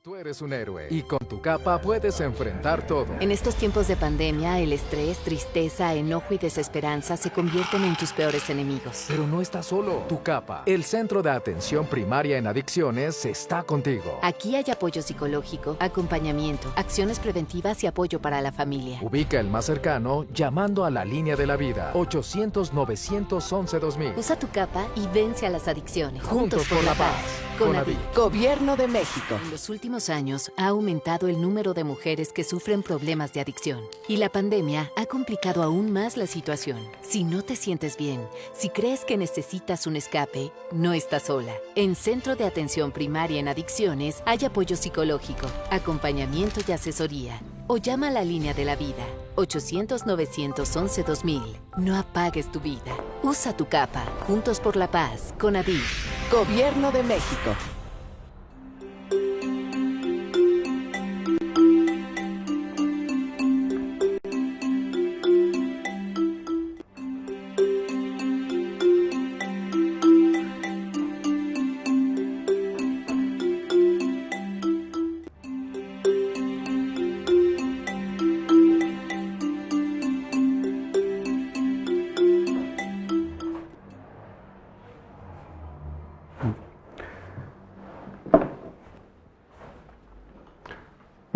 Tú eres un héroe y con tu capa puedes enfrentar todo. En estos tiempos de pandemia, el estrés, tristeza, enojo y desesperanza se convierten en tus peores enemigos. Pero no estás solo. Tu capa, el Centro de Atención Primaria en Adicciones, está contigo. Aquí hay apoyo psicológico, acompañamiento, acciones preventivas y apoyo para la familia. Ubica el más cercano llamando a la línea de la vida, 800-911-2000. Usa tu capa y vence a las adicciones. Juntos por la paz. CONAVIT. Gobierno de México. En los últimos años ha aumentado el número de mujeres que sufren problemas de adicción y la pandemia ha complicado aún más la situación. Si no te sientes bien, si crees que necesitas un escape, no estás sola. En Centro de Atención Primaria en Adicciones hay apoyo psicológico, acompañamiento y asesoría. O llama a la línea de la vida, 800-911-2000. No apagues tu vida. Usa tu capa. Juntos por la paz. CONAVIT. Gobierno de México.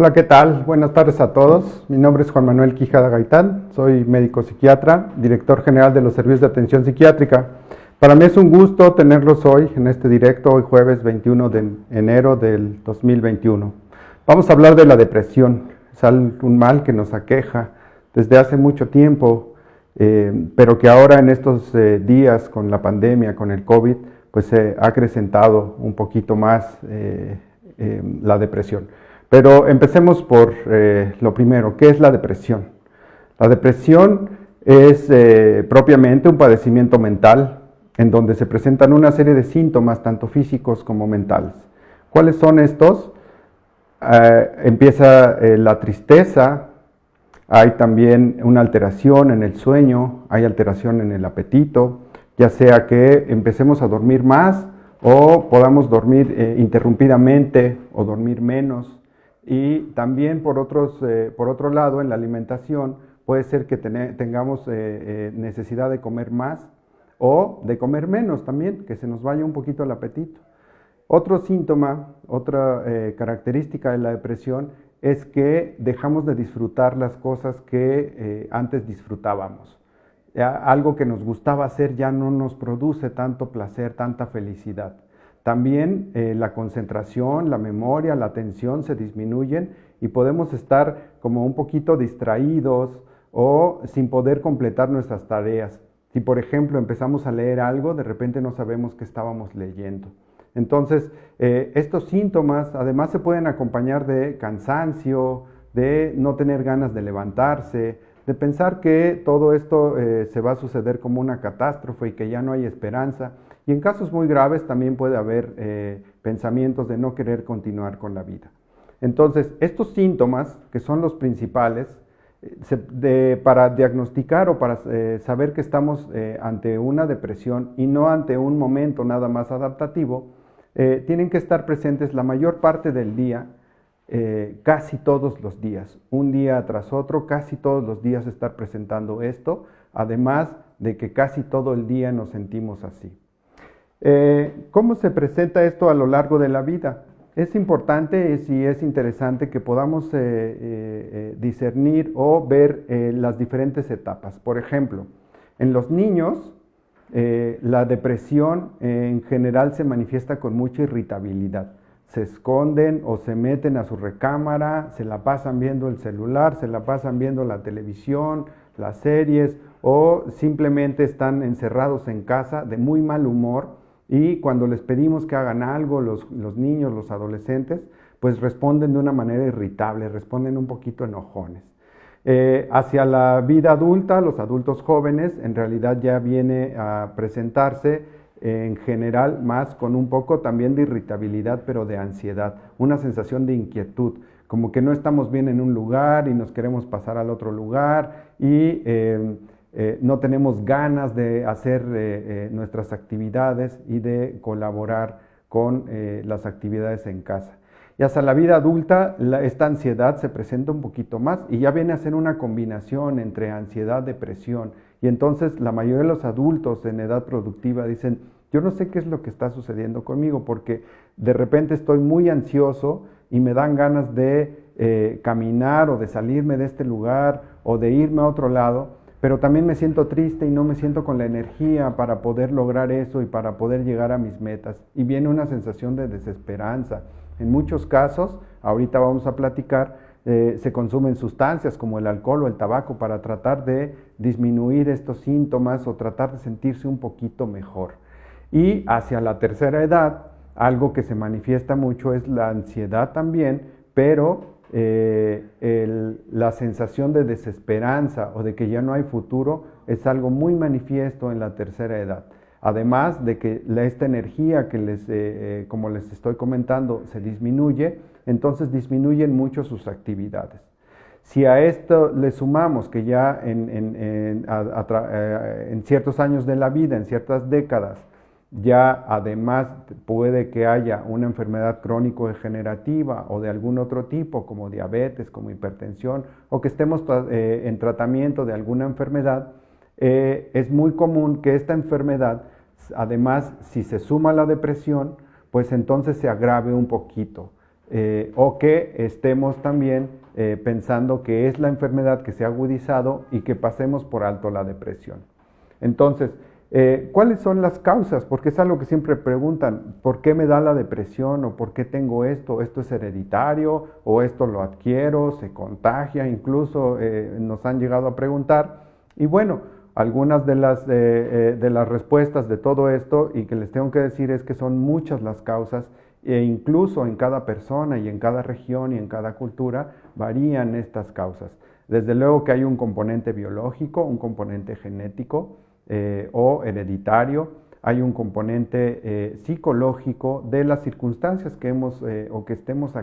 Hola, ¿qué tal? Buenas tardes a todos. Mi nombre es Juan Manuel Quijada Gaitán, soy médico psiquiatra, director general de los servicios de atención psiquiátrica. Para mí es un gusto tenerlos hoy en este directo, hoy jueves 21 de enero del 2021. Vamos a hablar de la depresión. Es un mal que nos aqueja desde hace mucho tiempo, pero que ahora en estos días con la pandemia, con el COVID, pues se ha acrecentado un poquito más la depresión. Pero empecemos por lo primero, ¿qué es la depresión? La depresión es propiamente un padecimiento mental en donde se presentan una serie de síntomas, tanto físicos como mentales. ¿Cuáles son estos? Empieza la tristeza, hay también una alteración en el sueño, hay alteración en el apetito, ya sea que empecemos a dormir más o podamos dormir interrumpidamente o dormir menos. Y también por otro lado, en la alimentación puede ser que tengamos necesidad de comer más o de comer menos también, que se nos vaya un poquito el apetito. Otro síntoma, otra característica de la depresión es que dejamos de disfrutar las cosas que antes disfrutábamos. Algo que nos gustaba hacer ya no nos produce tanto placer, tanta felicidad. También la concentración, la memoria, la atención se disminuyen y podemos estar como un poquito distraídos o sin poder completar nuestras tareas. Si por ejemplo empezamos a leer algo, de repente no sabemos qué estábamos leyendo. Entonces, estos síntomas además se pueden acompañar de cansancio, de no tener ganas de levantarse, de pensar que todo esto se va a suceder como una catástrofe y que ya no hay esperanza. Y en casos muy graves también puede haber pensamientos de no querer continuar con la vida. Entonces, estos síntomas, que son los principales, para diagnosticar o para saber que estamos ante una depresión y no ante un momento nada más adaptativo, tienen que estar presentes la mayor parte del día, casi todos los días, un día tras otro, casi todos los días estar presentando esto, además de que casi todo el día nos sentimos así. ¿Cómo se presenta esto a lo largo de la vida? Es importante y es interesante que podamos discernir o ver las diferentes etapas. Por ejemplo, en los niños, la depresión en general se manifiesta con mucha irritabilidad. Se esconden o se meten a su recámara, se la pasan viendo el celular, se la pasan viendo la televisión, las series, o simplemente están encerrados en casa de muy mal humor. Y cuando les pedimos que hagan algo, los niños, los adolescentes, pues responden de una manera irritable, responden un poquito enojones. Hacia la vida adulta, los adultos jóvenes, en realidad ya viene a presentarse en general más con un poco también de irritabilidad, pero de ansiedad, una sensación de inquietud, como que no estamos bien en un lugar y nos queremos pasar al otro lugar y no tenemos ganas de hacer nuestras actividades y de colaborar con las actividades en casa. Y hasta la vida adulta esta ansiedad se presenta un poquito más y ya viene a ser una combinación entre ansiedad, depresión. Y entonces la mayoría de los adultos en edad productiva dicen, yo no sé qué es lo que está sucediendo conmigo porque de repente estoy muy ansioso y me dan ganas de caminar o de salirme de este lugar o de irme a otro lado, pero también me siento triste y no me siento con la energía para poder lograr eso y para poder llegar a mis metas. Y viene una sensación de desesperanza. En muchos casos, ahorita vamos a platicar, se consumen sustancias como el alcohol o el tabaco para tratar de disminuir estos síntomas o tratar de sentirse un poquito mejor. Y hacia la tercera edad, algo que se manifiesta mucho es la ansiedad también, pero la sensación de desesperanza o de que ya no hay futuro es algo muy manifiesto en la tercera edad. Además de que esta energía que como les estoy comentando, se disminuye, entonces disminuyen mucho sus actividades. Si a esto le sumamos que ya en ciertos años de la vida, en ciertas décadas, ya además puede que haya una enfermedad crónico-degenerativa o de algún otro tipo, como diabetes, como hipertensión, o que estemos en tratamiento de alguna enfermedad, es muy común que esta enfermedad, además, si se suma la depresión, pues entonces se agrave un poquito, o que estemos también pensando que es la enfermedad que se ha agudizado y que pasemos por alto la depresión. Entonces, ¿cuáles son las causas? Porque es algo que siempre preguntan, ¿por qué me da la depresión? ¿O por qué tengo esto? ¿Esto es hereditario? ¿O esto lo adquiero? ¿Se contagia? Incluso nos han llegado a preguntar. Y bueno, algunas de las respuestas de todo esto, y que les tengo que decir, es que son muchas las causas, e incluso en cada persona y en cada región y en cada cultura varían estas causas. Desde luego que hay un componente biológico, un componente genético, o hereditario, hay un componente psicológico de las circunstancias que o que estemos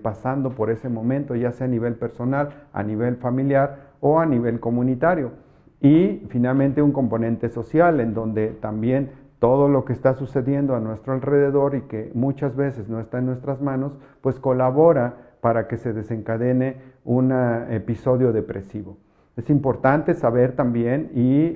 pasando por ese momento, ya sea a nivel personal, a nivel familiar o a nivel comunitario. Y finalmente un componente social, en donde también todo lo que está sucediendo a nuestro alrededor y que muchas veces no está en nuestras manos, pues colabora para que se desencadene un episodio depresivo. Es importante saber también y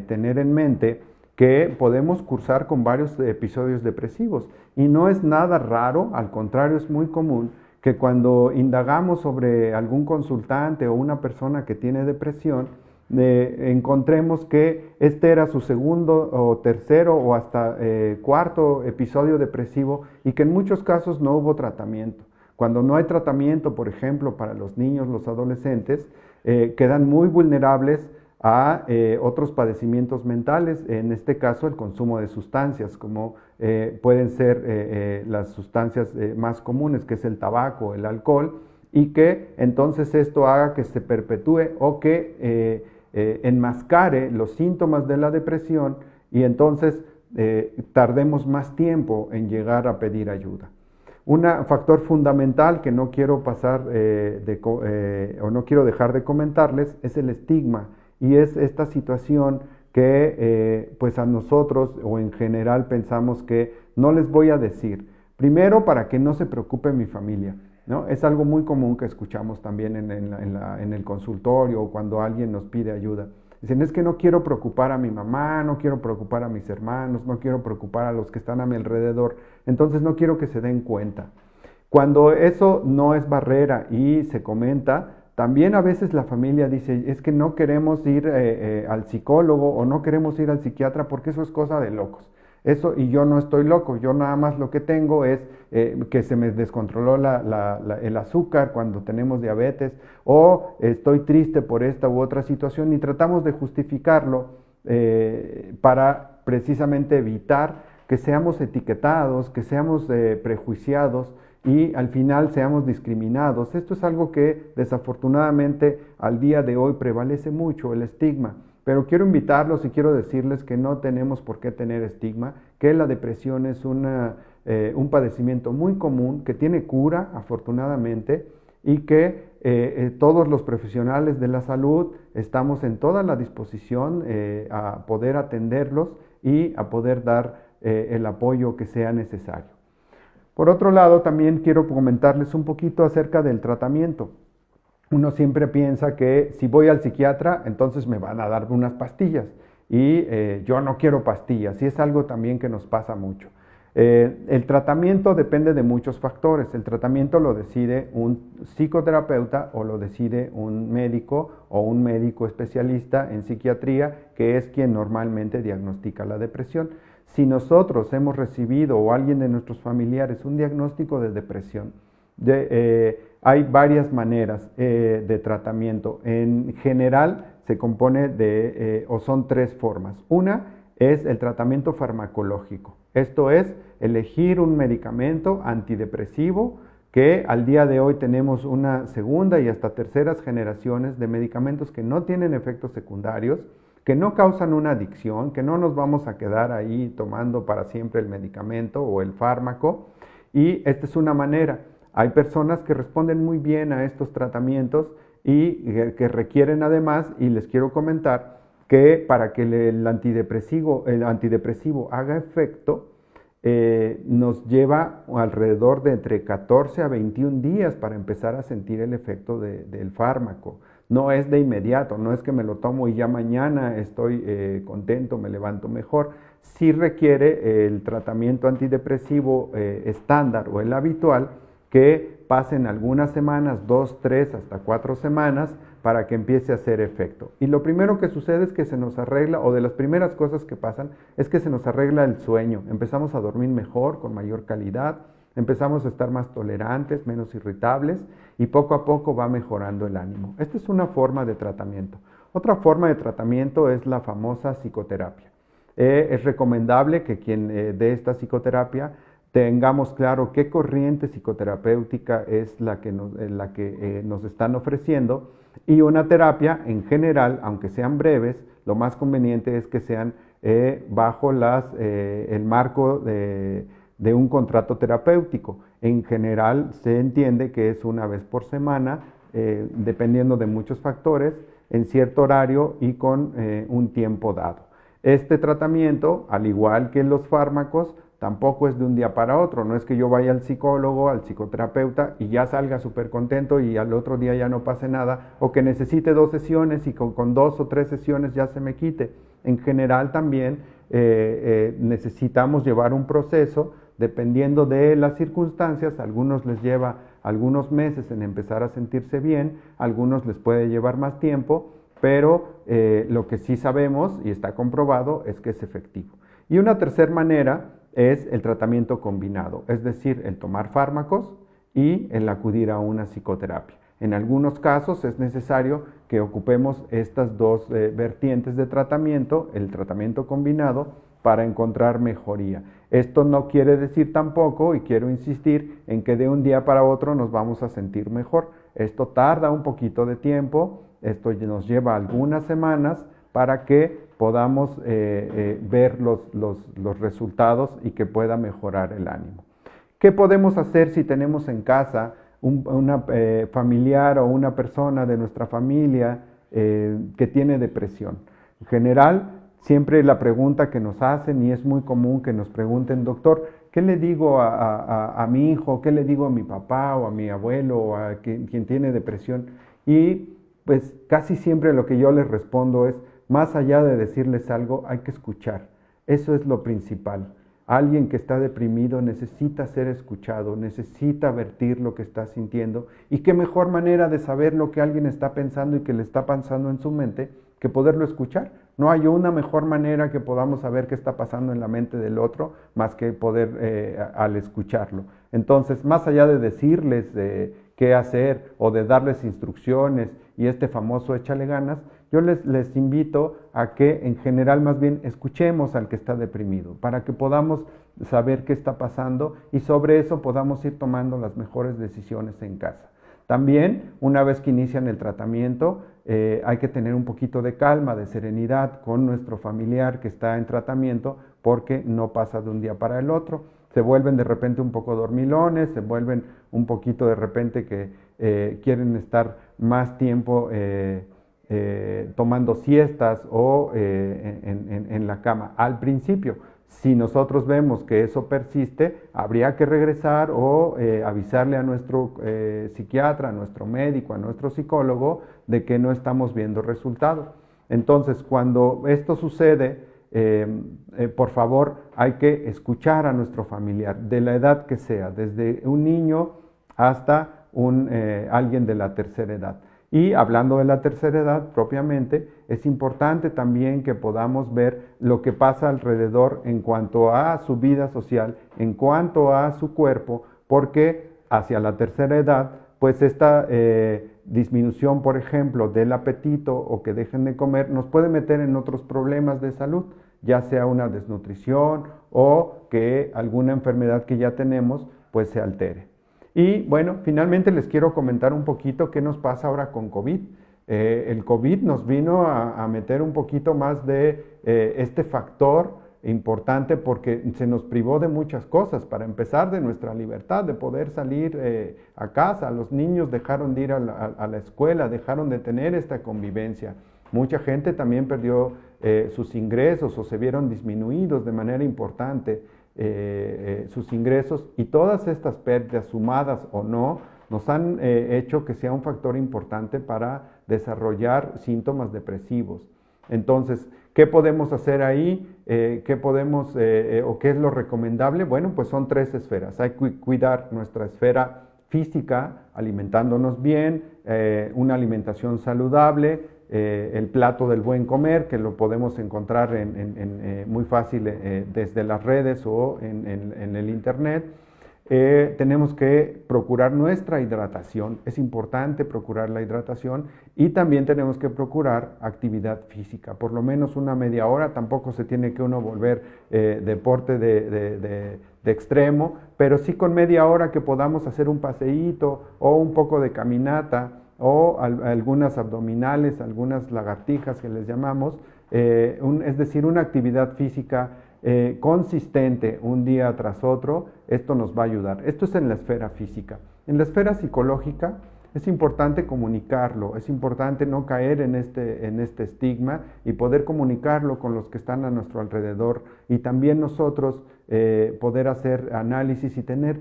tener en mente que podemos cursar con varios episodios depresivos y no es nada raro, al contrario es muy común que cuando indagamos sobre algún consultante o una persona que tiene depresión, encontremos que este era su segundo o tercero o hasta cuarto episodio depresivo y que en muchos casos no hubo tratamiento. Cuando no hay tratamiento, por ejemplo, para los niños, los adolescentes, quedan muy vulnerables a otros padecimientos mentales, en este caso el consumo de sustancias, como pueden ser las sustancias más comunes, que es el tabaco, el alcohol, y que entonces esto haga que se perpetúe o que enmascare los síntomas de la depresión y entonces tardemos más tiempo en llegar a pedir ayuda. Un factor fundamental que no quiero pasar o no quiero dejar de comentarles es el estigma y es esta situación que pues a nosotros o en general pensamos que no les voy a decir. Primero, para que no se preocupe mi familia, ¿no? Es algo muy común que escuchamos también en el consultorio o cuando alguien nos pide ayuda. Dicen, es que no quiero preocupar a mi mamá, no quiero preocupar a mis hermanos, no quiero preocupar a los que están a mi alrededor, entonces no quiero que se den cuenta. Cuando eso no es barrera y se comenta, también a veces la familia dice, es que no queremos ir al psicólogo o no queremos ir al psiquiatra porque eso es cosa de locos. Eso, y yo no estoy loco, yo nada más lo que tengo es que se me descontroló el azúcar cuando tenemos diabetes, o estoy triste por esta u otra situación, y tratamos de justificarlo para precisamente evitar que seamos etiquetados, que seamos prejuiciados y al final seamos discriminados. Esto es algo que desafortunadamente al día de hoy prevalece mucho, el estigma. Pero quiero invitarlos y quiero decirles que no tenemos por qué tener estigma, que la depresión es un padecimiento muy común, que tiene cura, afortunadamente, y que todos los profesionales de la salud estamos en toda la disposición a poder atenderlos y a poder dar el apoyo que sea necesario. Por otro lado, también quiero comentarles un poquito acerca del tratamiento. Uno siempre piensa que si voy al psiquiatra, entonces me van a dar unas pastillas y yo no quiero pastillas, y es algo también que nos pasa mucho. El tratamiento depende de muchos factores. El tratamiento lo decide un psicoterapeuta o lo decide un médico o un médico especialista en psiquiatría, que es quien normalmente diagnostica la depresión. Si nosotros hemos recibido o alguien de nuestros familiares un diagnóstico de depresión, hay varias maneras de tratamiento. En general se compone o son tres formas. Una es el tratamiento farmacológico. Esto es elegir un medicamento antidepresivo, que al día de hoy tenemos una segunda y hasta terceras generaciones de medicamentos que no tienen efectos secundarios, que no causan una adicción, que no nos vamos a quedar ahí tomando para siempre el medicamento o el fármaco. Y esta es una manera. Hay personas que responden muy bien a estos tratamientos y que requieren además, y les quiero comentar, que para que el antidepresivo haga efecto, nos lleva alrededor de entre 14 a 21 días para empezar a sentir el efecto del fármaco. No es de inmediato, no es que me lo tomo y ya mañana estoy contento, me levanto mejor. Sí requiere el tratamiento antidepresivo estándar o el habitual, que pasen algunas semanas, 2, 3, hasta 4 semanas, para que empiece a hacer efecto. Y lo primero que sucede es que se nos arregla, o de las primeras cosas que pasan, es que se nos arregla el sueño. Empezamos a dormir mejor, con mayor calidad, empezamos a estar más tolerantes, menos irritables, y poco a poco va mejorando el ánimo. Esta es una forma de tratamiento. Otra forma de tratamiento es la famosa psicoterapia. Es recomendable que quien dé esta psicoterapia tengamos claro qué corriente psicoterapéutica es la que nos están ofreciendo, y una terapia en general, aunque sean breves, lo más conveniente es que sean bajo el marco de un contrato terapéutico. En general se entiende que es una vez por semana, dependiendo de muchos factores, en cierto horario y con un tiempo dado. Este tratamiento, al igual que los fármacos, tampoco es de un día para otro. No es que yo vaya al psicólogo, al psicoterapeuta y ya salga súper contento y al otro día ya no pase nada, o que necesite 2 sesiones y con 2 o 3 sesiones ya se me quite. En general también necesitamos llevar un proceso dependiendo de las circunstancias. A algunos les lleva algunos meses en empezar a sentirse bien, a algunos les puede llevar más tiempo, pero lo que sí sabemos y está comprobado es que es efectivo. Y una tercera manera es el tratamiento combinado, es decir, el tomar fármacos y el acudir a una psicoterapia. En algunos casos es necesario que ocupemos estas dos vertientes de tratamiento, el tratamiento combinado, para encontrar mejoría. Esto no quiere decir tampoco, y quiero insistir, en que de un día para otro nos vamos a sentir mejor. Esto tarda un poquito de tiempo, esto nos lleva algunas semanas para que podamos ver los resultados y que pueda mejorar el ánimo. ¿Qué podemos hacer si tenemos en casa una familiar o una persona de nuestra familia que tiene depresión? En general, siempre la pregunta que nos hacen, y es muy común que nos pregunten: doctor, ¿qué le digo a mi hijo? ¿Qué le digo a mi papá o a mi abuelo o a quien tiene depresión? Y pues casi siempre lo que yo les respondo es: más allá de decirles algo, hay que escuchar. Eso es lo principal. Alguien que está deprimido necesita ser escuchado, necesita vertir lo que está sintiendo. Y qué mejor manera de saber lo que alguien está pensando y que le está pasando en su mente que poderlo escuchar. No hay una mejor manera que podamos saber qué está pasando en la mente del otro más que poder al escucharlo. Entonces, más allá de decirles qué hacer o de darles instrucciones y este famoso échale ganas, yo les invito a que en general más bien escuchemos al que está deprimido para que podamos saber qué está pasando y sobre eso podamos ir tomando las mejores decisiones en casa. También, una vez que inician el tratamiento, hay que tener un poquito de calma, de serenidad con nuestro familiar que está en tratamiento, porque no pasa de un día para el otro. Se vuelven de repente un poco dormilones, se vuelven un poquito de repente que quieren estar más tiempo tomando siestas o en la cama. Al principio, Si nosotros vemos que eso persiste, habría que regresar o avisarle a nuestro psiquiatra, a nuestro médico, a nuestro psicólogo de que no estamos viendo resultados. Entonces, cuando esto sucede, por favor, hay que escuchar a nuestro familiar, de la edad que sea, desde un niño hasta alguien de la tercera edad. Y hablando de la tercera edad propiamente, es importante también que podamos ver lo que pasa alrededor en cuanto a su vida social, en cuanto a su cuerpo, porque hacia la tercera edad, pues esta disminución, por ejemplo, del apetito o que dejen de comer, nos puede meter en otros problemas de salud, ya sea una desnutrición o que alguna enfermedad que ya tenemos, pues se altere. Y bueno, finalmente les quiero comentar un poquito qué nos pasa ahora con COVID. El COVID nos vino a meter un poquito más de este factor importante porque se nos privó de muchas cosas. Para empezar, de nuestra libertad de poder salir a casa. Los niños dejaron de ir a la escuela, dejaron de tener esta convivencia. Mucha gente también perdió sus ingresos o se vieron disminuidos de manera importante. Sus ingresos, y todas estas pérdidas, sumadas o no, nos han hecho que sea un factor importante para desarrollar síntomas depresivos. Entonces, ¿qué podemos hacer ahí? ¿Qué podemos o qué es lo recomendable? Bueno, pues son 3 esferas. Hay que cuidar nuestra esfera física, alimentándonos bien, una alimentación saludable, el plato del buen comer, que lo podemos encontrar muy fácil desde las redes o en el internet. Tenemos que procurar nuestra hidratación, es importante procurar la hidratación, y también tenemos que procurar actividad física, por lo menos una media hora. Tampoco se tiene que uno volver deporte de extremo, pero sí con media hora que podamos hacer un paseíto o un poco de caminata, o algunas abdominales, algunas lagartijas que les llamamos, es decir, una actividad física consistente un día tras otro. Esto nos va a ayudar. Esto es en la esfera física. En la esfera psicológica es importante comunicarlo, es importante no caer en este estigma y poder comunicarlo con los que están a nuestro alrededor, y también nosotros poder hacer análisis y tener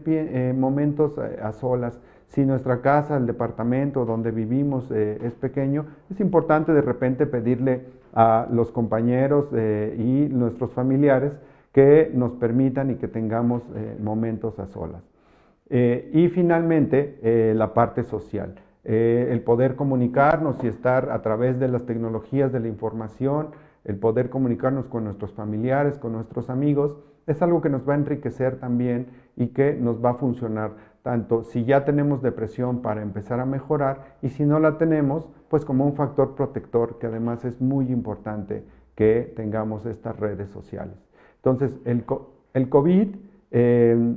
momentos a solas. Si nuestra casa, el departamento donde vivimos es pequeño, es importante de repente pedirle a los compañeros y nuestros familiares que nos permitan y que tengamos momentos a solas. Y finalmente, la parte social. El poder comunicarnos y estar a través de las tecnologías de la información, el poder comunicarnos con nuestros familiares, con nuestros amigos, es algo que nos va a enriquecer también y que nos va a funcionar, tanto si ya tenemos depresión para empezar a mejorar, y si no la tenemos, pues como un factor protector, que además es muy importante que tengamos estas redes sociales. Entonces, el COVID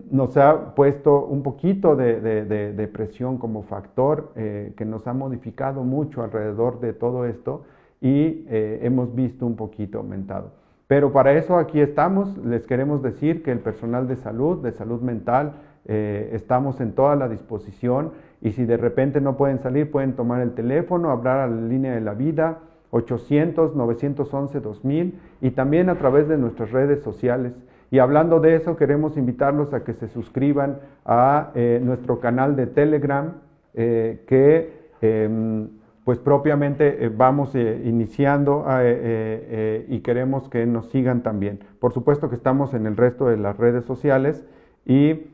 nos ha puesto un poquito de depresión como factor que nos ha modificado mucho alrededor de todo esto, y hemos visto un poquito aumentado. Pero para eso aquí estamos. Les queremos decir que el personal de salud mental, estamos en toda la disposición, y si de repente no pueden salir, pueden tomar el teléfono, hablar a la línea de la vida, 800-911-2000, y también a través de nuestras redes sociales. Y hablando de eso, queremos invitarlos a que se suscriban a nuestro canal de Telegram, pues propiamente vamos iniciando y queremos que nos sigan también. Por supuesto que estamos en el resto de las redes sociales, y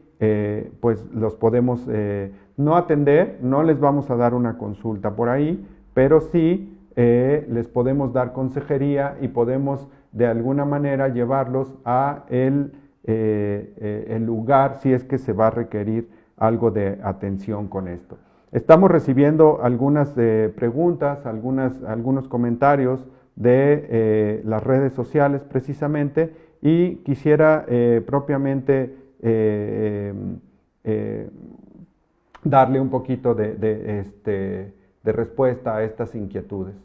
pues los podemos no atender, no les vamos a dar una consulta por ahí, pero sí les podemos dar consejería y podemos de alguna manera llevarlos a el lugar si es que se va a requerir algo de atención con esto. Estamos recibiendo algunas preguntas, algunos comentarios de las redes sociales precisamente, y quisiera propiamente darle un poquito de respuesta a estas inquietudes.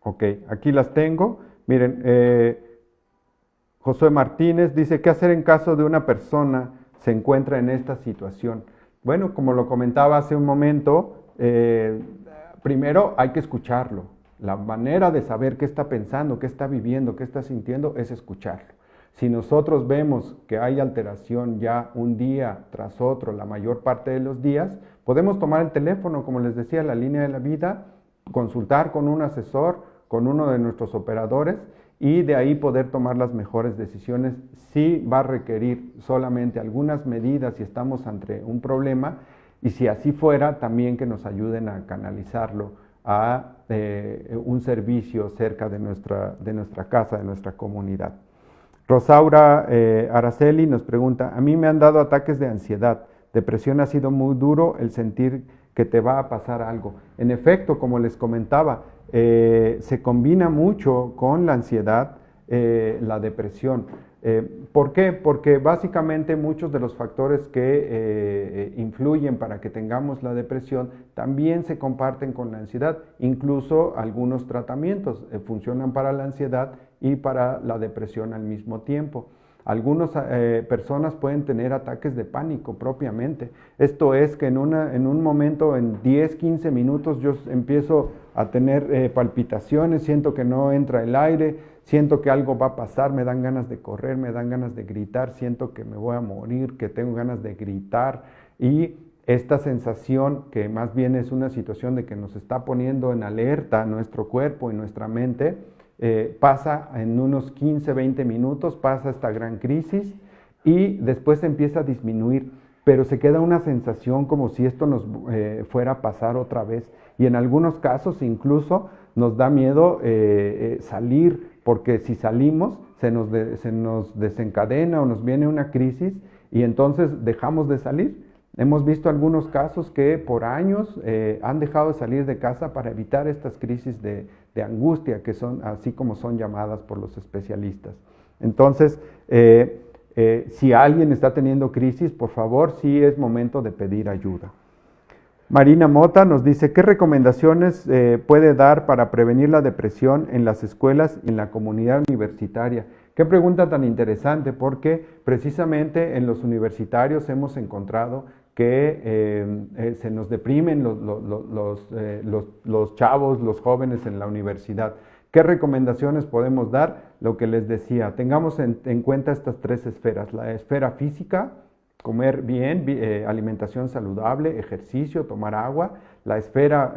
Ok, aquí las tengo. Miren, Josué Martínez dice, ¿qué hacer en caso de una persona se encuentra en esta situación? Bueno, como lo comentaba hace un momento, primero hay que escucharlo. La manera de saber qué está pensando, qué está viviendo, qué está sintiendo es escucharlo. Si nosotros vemos que hay alteración ya un día tras otro, la mayor parte de los días, podemos tomar el teléfono, como les decía, la línea de la vida, consultar con un asesor, con uno de nuestros operadores y de ahí poder tomar las mejores decisiones. Si va a requerir solamente algunas medidas si estamos ante un problema y si así fuera, también que nos ayuden a canalizarlo a un servicio cerca de nuestra casa, de nuestra comunidad. Rosaura Araceli nos pregunta, a mí me han dado ataques de ansiedad, depresión ha sido muy duro el sentir que te va a pasar algo. En efecto, como les comentaba, se combina mucho con la ansiedad, la depresión. ¿Por qué? Porque básicamente muchos de los factores que influyen para que tengamos la depresión también se comparten con la ansiedad. Incluso algunos tratamientos funcionan para la ansiedad y para la depresión al mismo tiempo. Algunas personas pueden tener ataques de pánico propiamente. Esto es que en un momento, en 10, 15 minutos, yo empiezo a tener palpitaciones, siento que no entra el aire, siento que algo va a pasar, me dan ganas de correr, me dan ganas de gritar, siento que me voy a morir, que tengo ganas de gritar. Y esta sensación, que más bien es una situación de que nos está poniendo en alerta nuestro cuerpo y nuestra mente, pasa en unos 15, 20 minutos, pasa esta gran crisis y después empieza a disminuir, pero se queda una sensación como si esto nos fuera a pasar otra vez y en algunos casos incluso nos da miedo salir, porque si salimos se nos desencadena o nos viene una crisis y entonces dejamos de salir. Hemos visto algunos casos que por años han dejado de salir de casa para evitar estas crisis de angustia, que son así como son llamadas por los especialistas. Entonces, si alguien está teniendo crisis, por favor, sí es momento de pedir ayuda. Marina Mota nos dice, ¿qué recomendaciones puede dar para prevenir la depresión en las escuelas y en la comunidad universitaria? Qué pregunta tan interesante, porque precisamente en los universitarios hemos encontrado que se nos deprimen los chavos, los jóvenes en la universidad. ¿Qué recomendaciones podemos dar? Lo que les decía, tengamos en cuenta estas tres esferas: la esfera física, comer bien, alimentación saludable, ejercicio, tomar agua; la esfera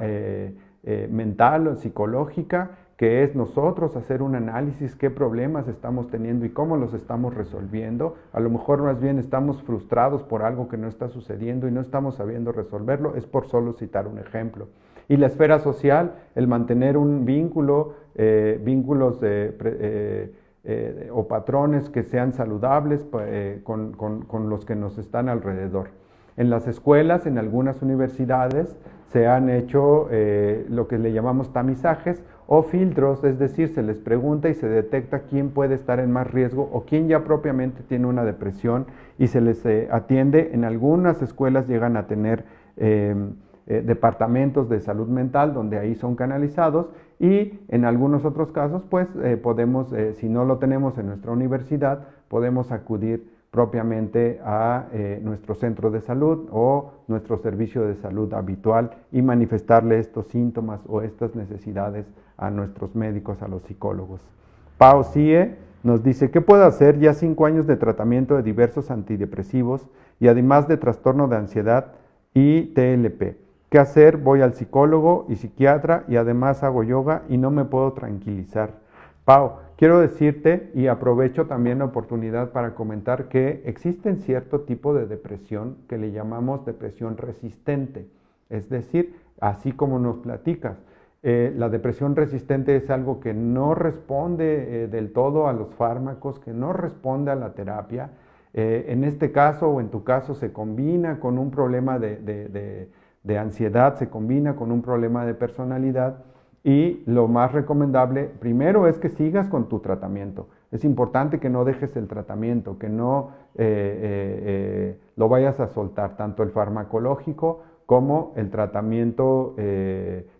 mental o psicológica, que es nosotros hacer un análisis, qué problemas estamos teniendo y cómo los estamos resolviendo. A lo mejor más bien estamos frustrados por algo que no está sucediendo y no estamos sabiendo resolverlo, es por solo citar un ejemplo. Y la esfera social, el mantener un vínculo, vínculos o patrones que sean saludables con los que nos están alrededor. En las escuelas, en algunas universidades, se han hecho lo que le llamamos tamizajes o filtros, es decir, se les pregunta y se detecta quién puede estar en más riesgo o quién ya propiamente tiene una depresión y se les atiende. En algunas escuelas llegan a tener departamentos de salud mental donde ahí son canalizados, y en algunos otros casos pues podemos, si no lo tenemos en nuestra universidad, podemos acudir propiamente a nuestro centro de salud o nuestro servicio de salud habitual y manifestarle estos síntomas o estas necesidades a nuestros médicos, a los psicólogos. Pao Sie nos dice, ¿qué puedo hacer? Ya 5 años de tratamiento de diversos antidepresivos y además de trastorno de ansiedad y TLP. ¿Qué hacer? Voy al psicólogo y psiquiatra y además hago yoga y no me puedo tranquilizar. Pao, quiero decirte, y aprovecho también la oportunidad para comentar, que existen cierto tipo de depresión que le llamamos depresión resistente. Es decir, así como nos platicas, la depresión resistente es algo que no responde del todo a los fármacos, que no responde a la terapia. En este caso o en tu caso se combina con un problema de ansiedad, se combina con un problema de personalidad. Y lo más recomendable, primero, es que sigas con tu tratamiento. Es importante que no dejes el tratamiento, que no lo vayas a soltar, tanto el farmacológico como el tratamiento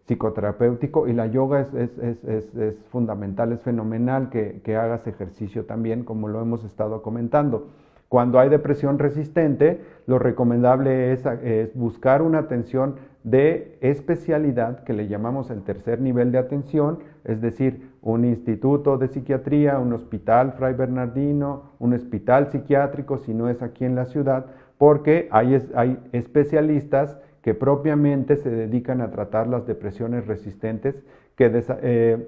psicoterapéutico. Y la yoga es fundamental, es fenomenal que hagas ejercicio también, como lo hemos estado comentando. Cuando hay depresión resistente, lo recomendable es buscar una atención de especialidad que le llamamos el tercer nivel de atención, es decir, un instituto de psiquiatría, un hospital Fray Bernardino, un hospital psiquiátrico, si no es aquí en la ciudad, porque hay especialistas que propiamente se dedican a tratar las depresiones resistentes que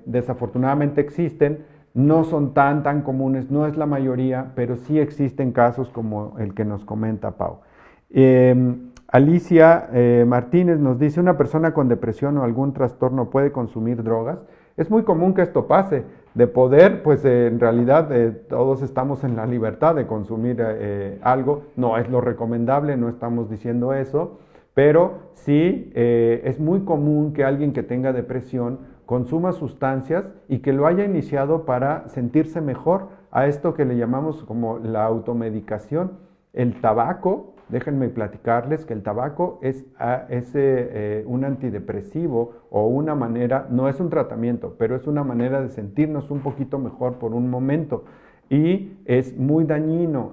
desafortunadamente existen. No son tan comunes, no es la mayoría, pero sí existen casos como el que nos comenta Pau. Alicia Martínez nos dice, ¿una persona con depresión o algún trastorno puede consumir drogas? Es muy común que esto pase. De poder, pues en realidad todos estamos en la libertad de consumir algo. No es lo recomendable, no estamos diciendo eso, pero sí es muy común que alguien que tenga depresión consuma sustancias y que lo haya iniciado para sentirse mejor, a esto que le llamamos como la automedicación. El tabaco, déjenme platicarles que el tabaco es un antidepresivo o una manera, no es un tratamiento, pero es una manera de sentirnos un poquito mejor por un momento. Y es muy dañino,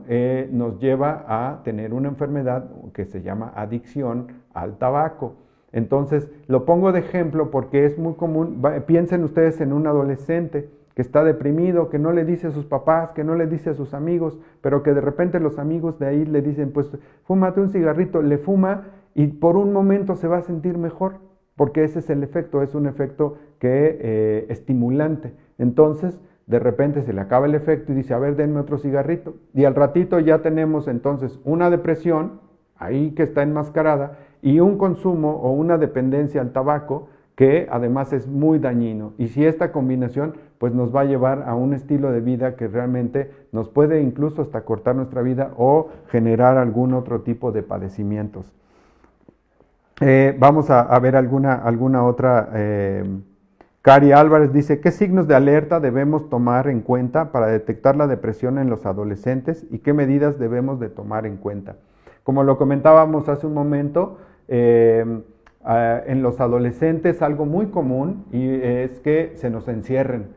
nos lleva a tener una enfermedad que se llama adicción al tabaco. Entonces, lo pongo de ejemplo porque es muy común. Piensen ustedes en un adolescente que está deprimido, que no le dice a sus papás, que no le dice a sus amigos, pero que de repente los amigos de ahí le dicen, pues fúmate un cigarrito, le fuma y por un momento se va a sentir mejor, porque ese es el efecto, es un efecto que estimulante. Entonces, de repente se le acaba el efecto y dice, a ver, denme otro cigarrito. Y al ratito ya tenemos entonces una depresión, ahí que está enmascarada, y un consumo o una dependencia al tabaco que además es muy dañino. Y si esta combinación pues nos va a llevar a un estilo de vida que realmente nos puede incluso hasta cortar nuestra vida o generar algún otro tipo de padecimientos. Vamos a ver alguna otra. Cari Álvarez dice, ¿qué signos de alerta debemos tomar en cuenta para detectar la depresión en los adolescentes y qué medidas debemos de tomar en cuenta? Como lo comentábamos hace un momento, en los adolescentes algo muy común y es que se nos encierren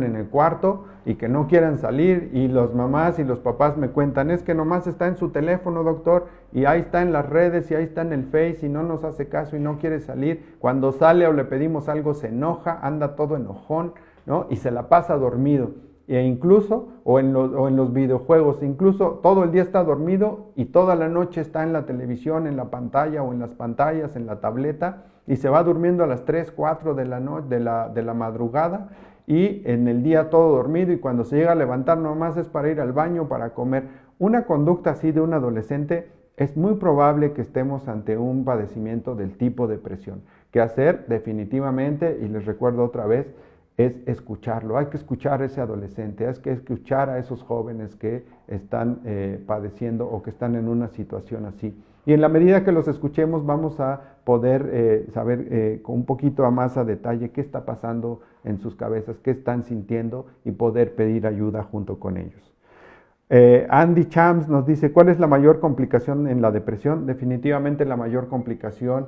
en el cuarto y que no quieran salir, y los mamás y los papás me cuentan, es que nomás está en su teléfono, doctor, y ahí está en las redes y ahí está en el Face y no nos hace caso y no quiere salir. Cuando sale o le pedimos algo se enoja, anda todo enojón, ¿no? Y se la pasa dormido. E incluso, o en los videojuegos, incluso todo el día está dormido y toda la noche está en la televisión, en la pantalla o en las pantallas, en la tableta, y se va durmiendo a las 3, 4 de la madrugada, y en el día todo dormido, y cuando se llega a levantar nomás es para ir al baño, para comer. Una conducta así de un adolescente es muy probable que estemos ante un padecimiento del tipo depresión. ¿Qué hacer? Definitivamente, y les recuerdo otra vez, es escucharlo. Hay que escuchar a ese adolescente, hay que escuchar a esos jóvenes que están padeciendo o que están en una situación así. Y en la medida que los escuchemos vamos a poder saber con un poquito más a detalle qué está pasando en sus cabezas, qué están sintiendo y poder pedir ayuda junto con ellos. Andy Chams nos dice, ¿cuál es la mayor complicación en la depresión? Definitivamente la mayor complicación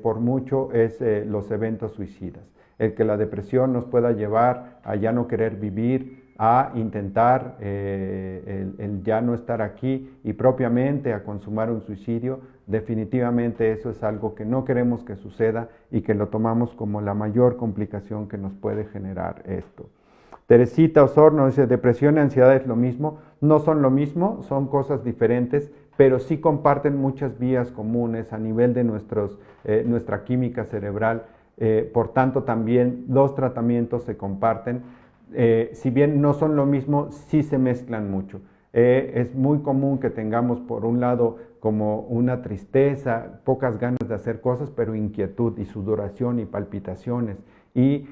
por mucho es los eventos suicidas. El que la depresión nos pueda llevar a ya no querer vivir, a intentar el ya no estar aquí y propiamente a consumar un suicidio, definitivamente eso es algo que no queremos que suceda y que lo tomamos como la mayor complicación que nos puede generar esto. Teresita Osorno dice, depresión y ansiedad es lo mismo. No son lo mismo, son cosas diferentes, pero sí comparten muchas vías comunes a nivel de nuestra química cerebral. Por tanto, también los tratamientos se comparten. Si bien no son lo mismo, sí se mezclan mucho. Es muy común que tengamos, por un lado, como una tristeza, pocas ganas de hacer cosas, pero inquietud y sudoración y palpitaciones, y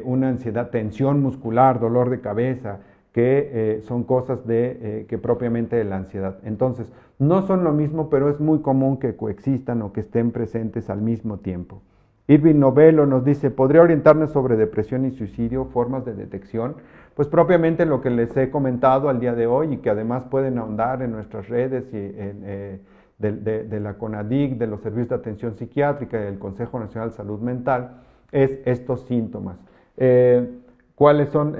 una ansiedad, tensión muscular, dolor de cabeza, que son cosas que propiamente de la ansiedad. Entonces, no son lo mismo, pero es muy común que coexistan o que estén presentes al mismo tiempo. Irving Novello nos dice, ¿podría orientarnos sobre depresión y suicidio, formas de detección? Pues propiamente lo que les he comentado al día de hoy y que además pueden ahondar en nuestras redes y de la CONADIC, de los servicios de atención psiquiátrica y del Consejo Nacional de Salud Mental, es estos síntomas. ¿Cuáles son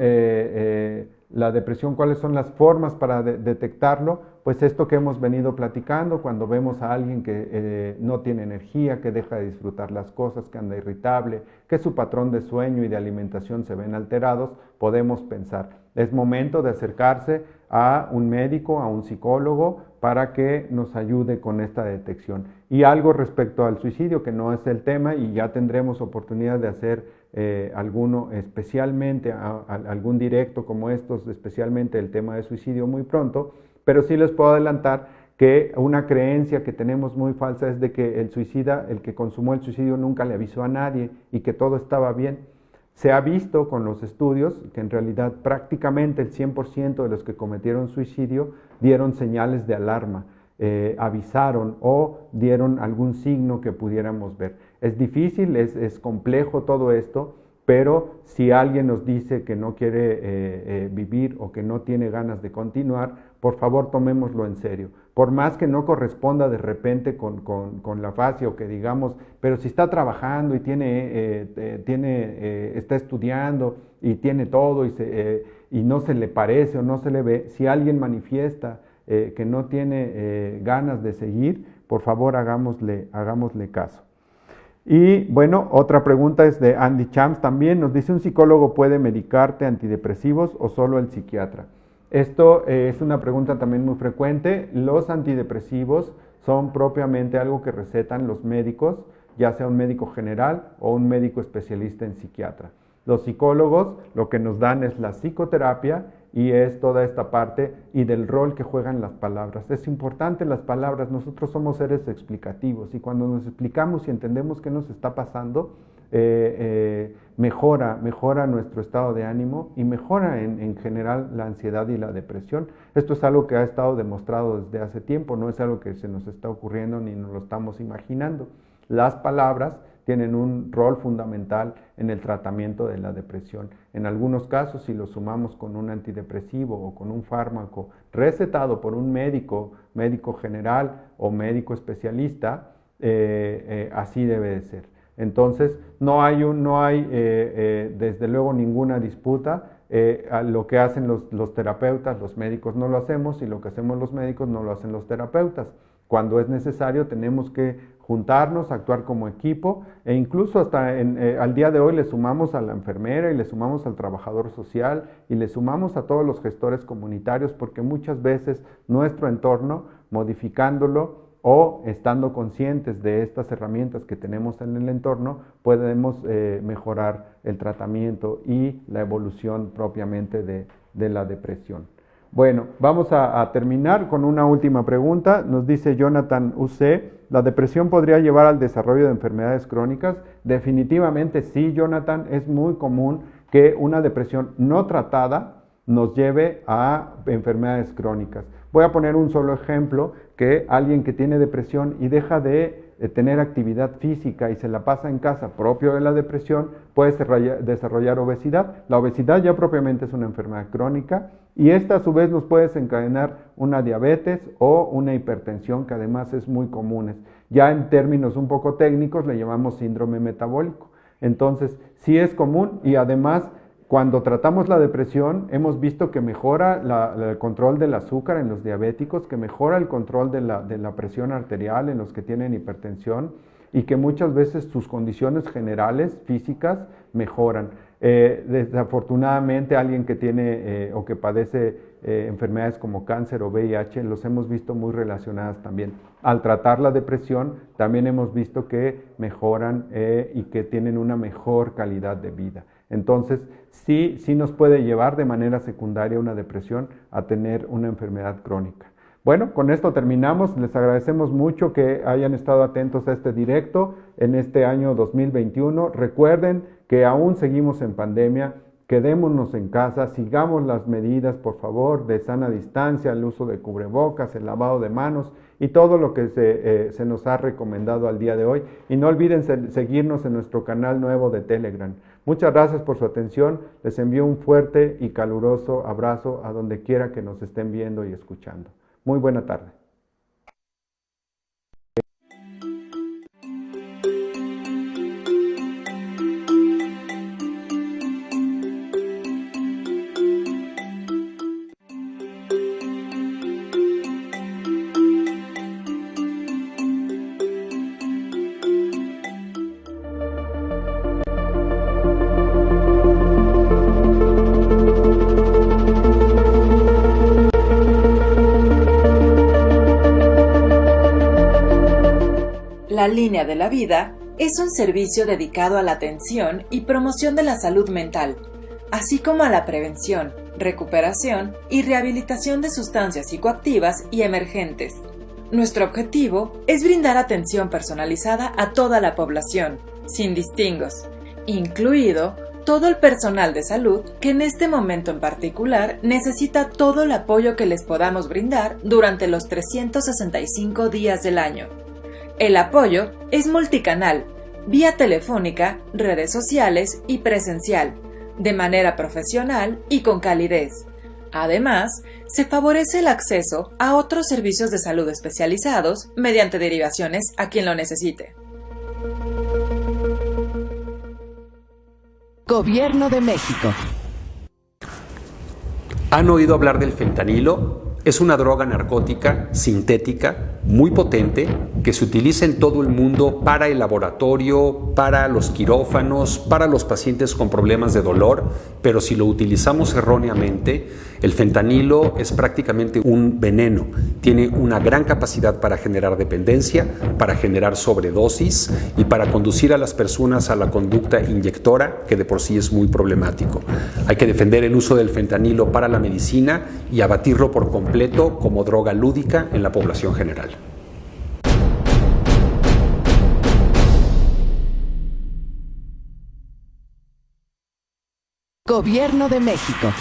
la depresión, cuáles son las formas para detectarlo, pues esto que hemos venido platicando, cuando vemos a alguien que no tiene energía, que deja de disfrutar las cosas, que anda irritable, que su patrón de sueño y de alimentación se ven alterados, podemos pensar, es momento de acercarse a un médico, a un psicólogo, para que nos ayude con esta detección. Y algo respecto al suicidio, que no es el tema, y ya tendremos oportunidad de hacer alguno especialmente, algún directo como estos, especialmente el tema de suicidio muy pronto, pero sí les puedo adelantar que una creencia que tenemos muy falsa es de que el suicida, el que consumó el suicidio nunca le avisó a nadie y que todo estaba bien. Se ha visto con los estudios que en realidad prácticamente el 100% de los que cometieron suicidio dieron señales de alarma, avisaron o dieron algún signo que pudiéramos ver. Es difícil, es complejo todo esto, pero si alguien nos dice que no quiere vivir o que no tiene ganas de continuar, por favor tomémoslo en serio. Por más que no corresponda de repente con la fascia o que digamos, pero si está trabajando y está estudiando y tiene todo y no se le parece o no se le ve, si alguien manifiesta que no tiene ganas de seguir, por favor hagámosle caso. Y bueno, otra pregunta es de Andy Chams también, nos dice: ¿un psicólogo puede medicarte antidepresivos o solo el psiquiatra? Esto es una pregunta también muy frecuente. Los antidepresivos son propiamente algo que recetan los médicos, ya sea un médico general o un médico especialista en psiquiatra. Los psicólogos lo que nos dan es la psicoterapia y es toda esta parte y del rol que juegan las palabras. Es importante las palabras, nosotros somos seres explicativos y cuando nos explicamos y entendemos qué nos está pasando, mejora nuestro estado de ánimo y mejora en general la ansiedad y la depresión. Esto es algo que ha estado demostrado desde hace tiempo, no es algo que se nos está ocurriendo ni nos lo estamos imaginando. Las palabras tienen un rol fundamental en el tratamiento de la depresión. En algunos casos, si lo sumamos con un antidepresivo o con un fármaco recetado por un médico general o médico especialista, así debe de ser. Entonces, no hay desde luego ninguna disputa. Lo que hacen los terapeutas, los médicos no lo hacemos, y lo que hacemos los médicos no lo hacen los terapeutas. Cuando es necesario tenemos que juntarnos, actuar como equipo e incluso hasta al día de hoy le sumamos a la enfermera y le sumamos al trabajador social y le sumamos a todos los gestores comunitarios, porque muchas veces nuestro entorno, modificándolo o estando conscientes de estas herramientas que tenemos en el entorno, podemos mejorar el tratamiento y la evolución propiamente de la depresión. Bueno, vamos a terminar con una última pregunta. Nos dice Jonathan UC: ¿la depresión podría llevar al desarrollo de enfermedades crónicas? Definitivamente sí, Jonathan. Es muy común que una depresión no tratada nos lleve a enfermedades crónicas. Voy a poner un solo ejemplo, que alguien que tiene depresión y deja de tener actividad física y se la pasa en casa, propio de la depresión, puede desarrollar obesidad. La obesidad ya propiamente es una enfermedad crónica y esta a su vez nos puede desencadenar una diabetes o una hipertensión, que además es muy común. Ya en términos un poco técnicos le llamamos síndrome metabólico. Entonces, sí es común y además cuando tratamos la depresión hemos visto que mejora el control del azúcar en los diabéticos, que mejora el control de la presión arterial en los que tienen hipertensión y que muchas veces sus condiciones generales físicas mejoran. Desafortunadamente alguien que tiene o que padece enfermedades como cáncer o VIH los hemos visto muy relacionadas también. Al tratar la depresión también hemos visto que mejoran y que tienen una mejor calidad de vida. Entonces, sí nos puede llevar de manera secundaria una depresión a tener una enfermedad crónica. Bueno, con esto terminamos. Les agradecemos mucho que hayan estado atentos a este directo en este año 2021. Recuerden que aún seguimos en pandemia. Quedémonos en casa, sigamos las medidas, por favor, de sana distancia, el uso de cubrebocas, el lavado de manos y todo lo que se nos ha recomendado al día de hoy. Y no olviden seguirnos en nuestro canal nuevo de Telegram. Muchas gracias por su atención. Les envío un fuerte y caluroso abrazo a donde quiera que nos estén viendo y escuchando. Muy buena tarde. La Línea de la Vida es un servicio dedicado a la atención y promoción de la salud mental, así como a la prevención, recuperación y rehabilitación de sustancias psicoactivas y emergentes. Nuestro objetivo es brindar atención personalizada a toda la población, sin distingos, incluido todo el personal de salud que en este momento en particular necesita todo el apoyo que les podamos brindar durante los 365 días del año. El apoyo es multicanal, vía telefónica, redes sociales y presencial, de manera profesional y con calidez. Además, se favorece el acceso a otros servicios de salud especializados mediante derivaciones a quien lo necesite. Gobierno de México. ¿Han oído hablar del fentanilo? Es una droga narcótica sintética muy potente que se utiliza en todo el mundo para el laboratorio, para los quirófanos, para los pacientes con problemas de dolor, pero si lo utilizamos erróneamente, el fentanilo es prácticamente un veneno. Tiene una gran capacidad para generar dependencia, para generar sobredosis y para conducir a las personas a la conducta inyectora, que de por sí es muy problemático. Hay que defender el uso del fentanilo para la medicina y abatirlo por completo como droga lúdica en la población general. Gobierno de México.